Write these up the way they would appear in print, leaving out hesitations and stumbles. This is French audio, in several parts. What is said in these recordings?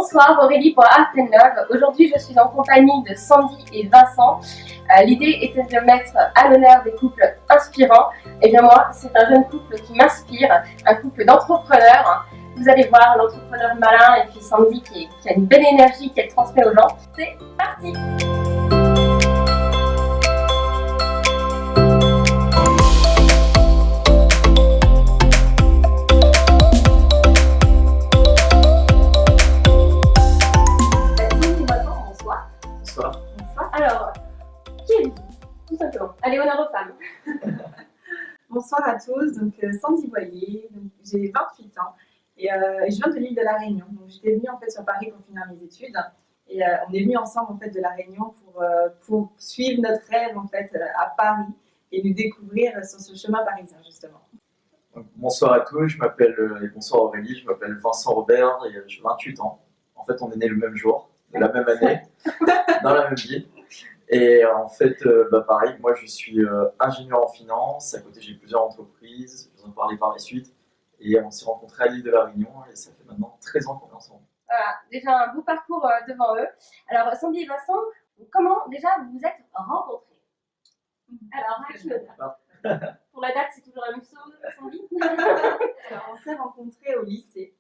Bonsoir Aurélie pour Art & Love. Aujourd'hui je suis en compagnie de Sandy et Vincent. L'idée était de mettre à l'honneur des couples inspirants. Et bien moi, c'est un jeune couple qui m'inspire, un couple d'entrepreneurs. Vous allez voir l'entrepreneur malin et puis Sandy qui a une belle énergie qu'elle transmet aux gens. C'est parti! Alors, qui êtes-vous? Tout simplement. Allez, honneur aux femmes. Bonsoir à tous, donc Sandy Boyer, j'ai 28 ans et je viens de l'île de la Réunion. Donc j'étais venue en fait sur Paris pour finir mes études et on est venus ensemble en fait de la Réunion pour suivre notre rêve en fait à Paris et nous découvrir sur ce chemin parisien justement. Donc, bonsoir à tous, et bonsoir Aurélie, je m'appelle Vincent Robert et j'ai 28 ans. En fait, on est nés le même jour, de la même année, dans la même ville. Et en fait, pareil, moi je suis ingénieur en finance, à côté j'ai plusieurs entreprises, je vous en parler par la suite, et on s'est rencontrés à l'île de la Réunion et ça fait maintenant 13 ans qu'on est ensemble. Voilà, déjà un beau parcours devant eux. Alors Sandy et Vincent, comment déjà vous vous êtes rencontrés? Alors, à qui l'honneur? Pour la date, c'est toujours la même chose, Sandy? Alors on s'est rencontrés au lycée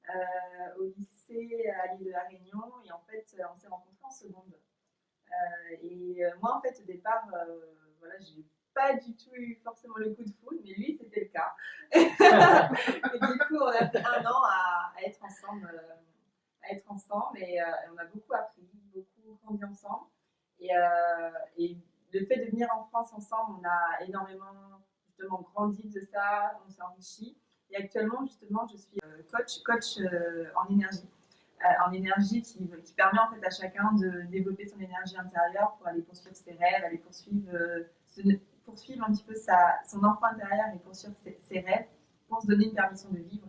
à l'île de la Réunion et en fait on s'est rencontrés en seconde. Moi, en fait, au départ, voilà, j'ai pas du tout eu forcément le coup de foudre, mais lui, c'était le cas. Et du coup, on a fait 1 an à être ensemble, et on a beaucoup appris, beaucoup grandi ensemble. Et le fait de venir en France ensemble, on a énormément justement grandi de ça, on s'est enrichi. Et actuellement, justement, je suis coach en énergie qui permet en fait à chacun de développer son énergie intérieure pour aller poursuivre ses rêves, aller poursuivre un petit peu son enfant intérieur et poursuivre ses rêves pour se donner une permission de vivre,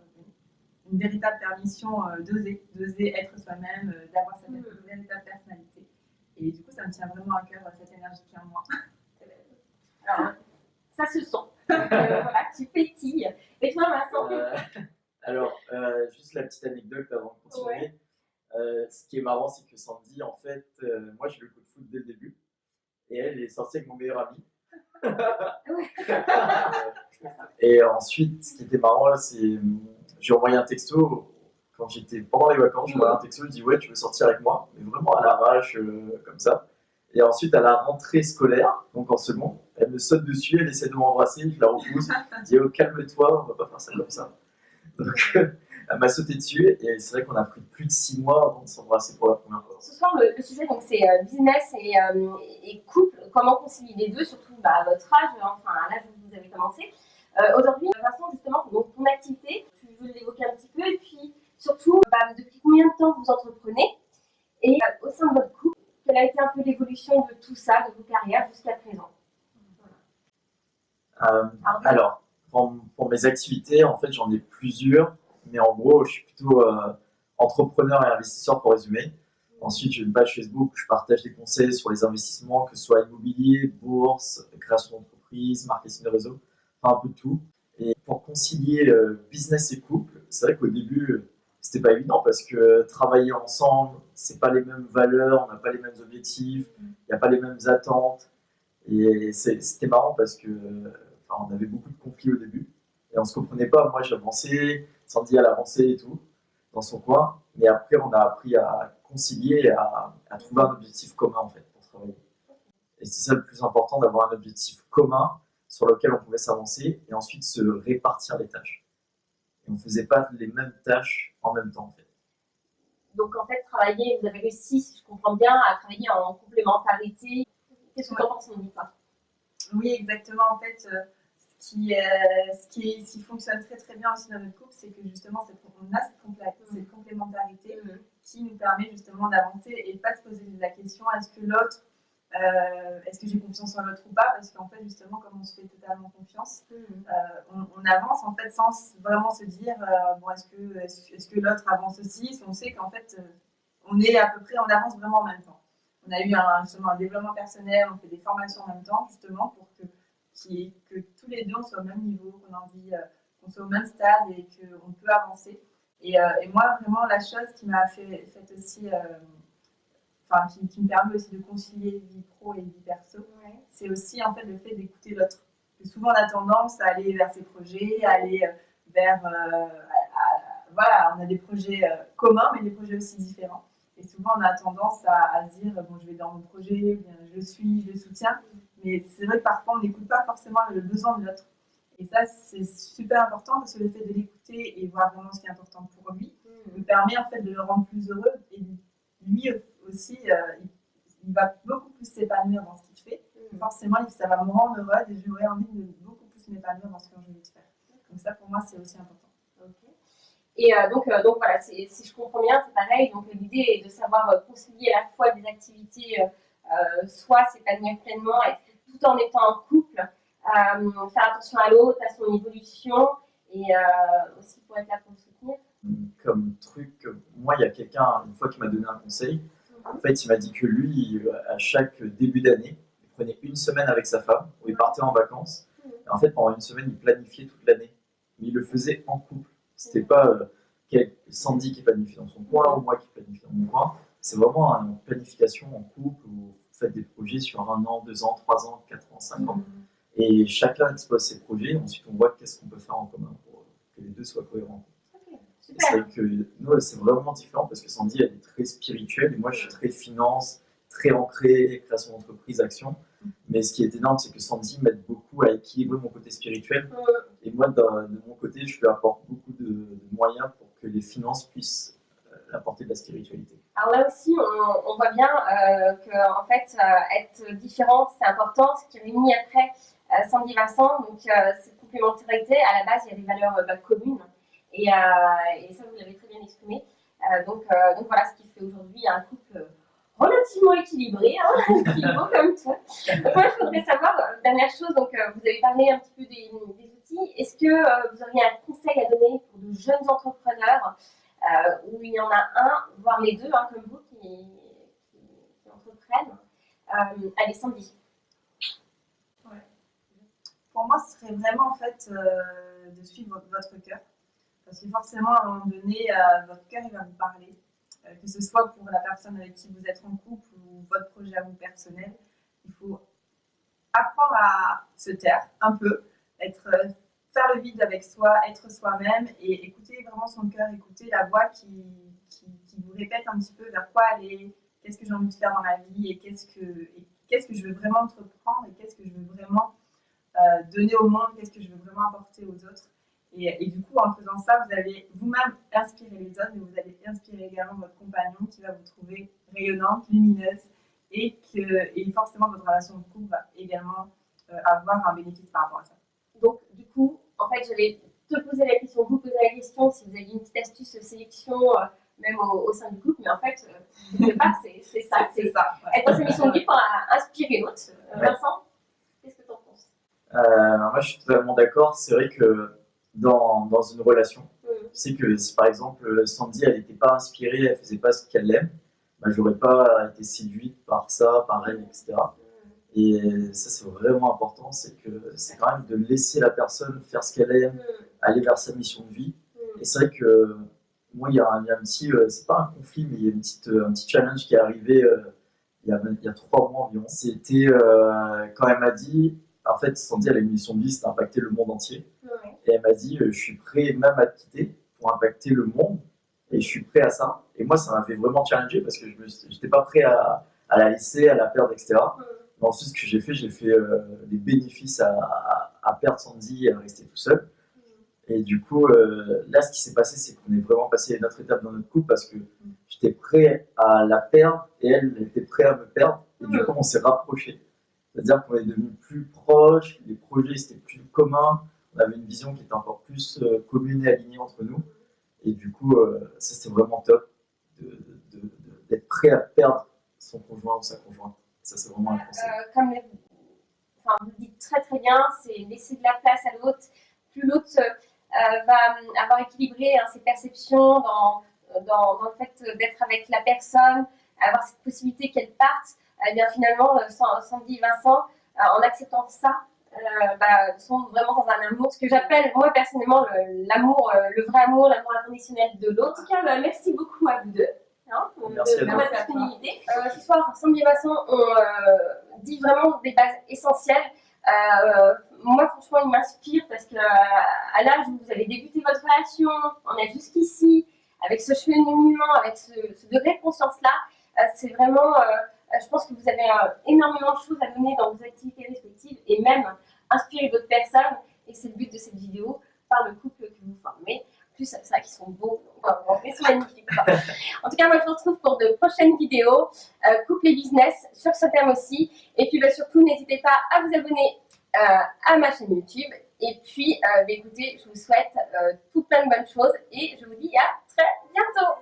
une véritable permission d'oser être soi-même, d'avoir sa véritable personnalité. Et du coup, ça me tient vraiment à cœur cette énergie qui est en moi. Alors, ça se sent. Voilà, tu pétilles. Et toi, Vincent? Juste la petite anecdote avant de continuer. Ouais. Ce qui est marrant, c'est que Sandy, en fait, moi j'ai eu le coup de foot dès le début, et elle est sortie avec mon meilleur ami. Et ensuite, ce qui était marrant, c'est j'ai envoyé un texto quand j'étais pendant les vacances. J'ai envoyé un texto, je dis ouais, tu veux sortir avec moi, mais vraiment à l'arrache, comme ça. Et ensuite, à la rentrée scolaire, donc en seconde, elle me saute dessus, elle essaie de m'embrasser, je la repousse, je dis oh, calme-toi, on va pas faire ça comme ça. Donc, elle m'a sauté dessus et c'est vrai qu'on a pris plus de 6 mois avant de s'embrasser pour la première fois. Ce soir, le sujet, donc, c'est business et couple. Comment concilier les deux, surtout à votre âge, enfin à l'âge où vous avez commencé. Aujourd'hui, Vincent, justement, donc, ton activité, tu veux l'évoquer un petit peu, et puis surtout, depuis combien de temps vous entreprenez et au sein de votre couple, quelle a été un peu l'évolution de tout ça, de vos carrières jusqu'à présent? Alors, pour mes activités, en fait, j'en ai plusieurs. Mais en gros, je suis plutôt entrepreneur et investisseur pour résumer. Ensuite, j'ai une page Facebook où je partage des conseils sur les investissements, que ce soit immobilier, bourse, création d'entreprise, marketing de réseau, enfin un peu de tout. Et pour concilier business et couple, c'est vrai qu'au début, c'était pas évident parce que travailler ensemble, c'est pas les mêmes valeurs, on n'a pas les mêmes objectifs, il n'y a pas les mêmes attentes. Et c'était marrant parce que on avait beaucoup de conflits au début et on se comprenait pas. Moi, j'avançais, Sandy elle avançait et tout dans son coin, mais après on a appris à concilier, à trouver un objectif commun en fait pour travailler. Et c'est ça le plus important, d'avoir un objectif commun sur lequel on pouvait s'avancer et ensuite se répartir les tâches. Et on faisait pas les mêmes tâches en même temps en fait. Donc en fait, vous avez réussi, si je comprends bien, à travailler en complémentarité. Qu'est-ce que tu en penses, Monica? Oui, exactement. En fait, ce qui fonctionne très très bien aussi dans notre couple, c'est que justement, on a cette complémentarité qui nous permet justement d'avancer et de ne pas se poser la question est-ce que j'ai confiance en l'autre ou pas, parce qu'en fait, justement, comme on se fait totalement confiance, on avance en fait sans vraiment se dire est-ce que l'autre avance aussi, si on sait qu'en fait, on avance vraiment en même temps. On a eu justement un développement personnel, on fait des formations en même temps, justement, pour que tous les deux on soit au même niveau, qu'on soit au même stade et qu'on peut avancer. Et moi, vraiment, la chose qui m'a fait aussi, qui me permet aussi de concilier vie pro et vie perso, c'est aussi en fait le fait d'écouter l'autre. Souvent, on a tendance à aller vers ses projets, à aller vers. Voilà, on a des projets communs, mais des projets aussi différents. Et souvent, on a tendance à se dire bon, je vais dans mon projet, je le suis, je le soutiens. Mais c'est vrai que parfois, on n'écoute pas forcément le besoin de l'autre. Et ça, c'est super important parce que le fait de l'écouter et voir vraiment ce qui est important pour lui me permet en fait de le rendre plus heureux. Et lui aussi, il va beaucoup plus s'épanouir dans ce qu'il fait. Forcément, ça va me rendre heureuse et j'aurai envie de beaucoup plus m'épanouir dans ce que j'ai envie de faire. Donc ça, pour moi, c'est aussi important. Okay. Et donc voilà, si je comprends bien, c'est pareil. Donc l'idée est de savoir concilier à la fois des activités, soit s'épanouir pleinement, et tout en étant en couple, faire attention à l'autre, à son évolution, et aussi pour être là pour le soutenir. Comme truc, moi, il y a quelqu'un, une fois, qui m'a donné un conseil. En fait, il m'a dit que lui, à chaque début d'année, il prenait une semaine avec sa femme, où il partait en vacances. Et en fait, pendant une semaine, il planifiait toute l'année. Mais il le faisait en couple. C'était pas Sandy qui planifie dans son coin ou moi qui planifie dans mon coin. C'est vraiment une planification en couple où vous faites des projets sur 1 an, 2 ans, 3 ans, 4 ans, 5 ans. Et chacun expose ses projets. Ensuite, on voit qu'est-ce qu'on peut faire en commun pour que les deux soient cohérents. C'est vrai que nous, c'est vraiment différent parce que Sandy, elle est très spirituelle et moi, je suis très finance, très ancré, création d'entreprise, action. Mais ce qui est énorme, c'est que Sandy m'aide beaucoup à équilibrer mon côté spirituel. Et moi, de mon côté, je lui apporte beaucoup de moyens pour que les finances puissent apporter de la spiritualité. Alors là aussi, on voit bien que en fait, être différent, c'est important. Ce qui réunit après Sandy Vincent, donc cette complémentarité, à la base, il y a des valeurs communes. Et ça, vous l'avez très bien exprimé. Donc voilà ce qui fait aujourd'hui un couple relativement équilibré, qui est beau comme toi. Donc moi, je voudrais savoir, dernière chose, donc vous avez parlé un petit peu des outils. Est-ce que vous auriez un conseil à donner pour de jeunes entrepreneurs où il y en a un, voire les deux, comme vous, qui entreprennent? Allez, Sandy. Ouais. Pour moi, ce serait vraiment en fait de suivre votre cœur. Parce que forcément, à un moment donné, votre cœur, il va vous parler. Que ce soit pour la personne avec qui vous êtes en couple ou votre projet à vous personnel. Il faut apprendre à se taire un peu, faire le vide avec soi, être soi-même et écouter vraiment son cœur, écouter la voix qui vous répète un petit peu vers quoi aller, qu'est-ce que j'ai envie de faire dans ma vie et qu'est-ce que je veux vraiment entreprendre et qu'est-ce que je veux vraiment donner au monde, qu'est-ce que je veux vraiment apporter aux autres. Et du coup, en faisant ça, vous allez vous-même inspirer les autres, mais vous allez inspirer également votre compagnon qui va vous trouver rayonnante, lumineuse, et forcément votre relation de couple va également avoir un bénéfice par rapport à ça. Donc, du coup, en fait, j'allais te poser la question, vous poser la question si vous aviez une petite astuce de sélection, même au sein du couple, mais en fait, je ne sais pas, c'est ça. C'est ça. Ouais. Être dans cette mission de vie pour inspirer l'autre. Vincent, qu'est-ce que tu en penses? Moi, je suis totalement d'accord. C'est vrai que dans une relation, c'est que si par exemple Sandy, elle n'était pas inspirée, elle faisait pas ce qu'elle aime, j'aurais pas été séduite par ça, par elle, etc. Et ça, c'est vraiment important, c'est quand même de laisser la personne faire ce qu'elle aime, aller vers sa mission de vie. Et c'est vrai que moi, il y a un petit, c'est pas un conflit, mais il y a un petit challenge qui est arrivé il y a 3 mois environ. C'était quand elle m'a dit, en fait, Sandy, elle a une mission de vie, c'est d'impacter le monde entier. Et elle m'a dit, je suis prêt même à te quitter pour impacter le monde, et je suis prêt à ça. Et moi, ça m'a fait vraiment challenger parce que je n'étais pas prêt à la laisser, à la perdre, etc. Mais ensuite, ce que j'ai fait les bénéfices à perdre Sandy et à rester tout seul. Et du coup, là, ce qui s'est passé, c'est qu'on est vraiment passé à une autre étape dans notre couple parce que j'étais prêt à la perdre et elle était prête à me perdre. Et du coup, on s'est rapprochés. C'est-à-dire qu'on est devenus plus proches, les projets c'était plus communs, on avait une vision qui était encore plus commune et alignée entre nous. Et du coup, ça c'était vraiment top d'être prêt à perdre son conjoint ou sa conjointe. Ça c'est vraiment un conseil. Comme vous le dites très très bien, c'est laisser de la place à l'autre. Plus l'autre va avoir équilibré ses perceptions dans le fait d'être avec la personne, avoir cette possibilité qu'elle parte. Eh bien finalement, Sandy et Vincent, en acceptant ça, sont vraiment dans un amour, ce que j'appelle moi personnellement l'amour, le vrai amour, l'amour inconditionnel de l'autre. En tout cas, merci beaucoup à vous deux. Merci à de toi. votre disponibilité. Ce soir, Sandy et Vincent ont dit vraiment des bases essentielles. Moi, franchement, ils m'inspirent parce qu'à l'âge où vous avez débuté votre relation, on est jusqu'ici, avec ce cheminement, avec ce degré de conscience-là, c'est vraiment, je pense que vous avez énormément de choses à donner dans vos activités respectives et même inspirer d'autres personnes. Et c'est le but de cette vidéo, par le couple que vous formez. En plus, c'est vrai qu'ils sont beaux, ils sont magnifiques. En tout cas, moi, je vous retrouve pour de prochaines vidéos, couple et business, sur ce thème aussi. Et puis, surtout, n'hésitez pas à vous abonner à ma chaîne YouTube. Et puis, écoutez, je vous souhaite tout plein de bonnes choses et je vous dis à très bientôt.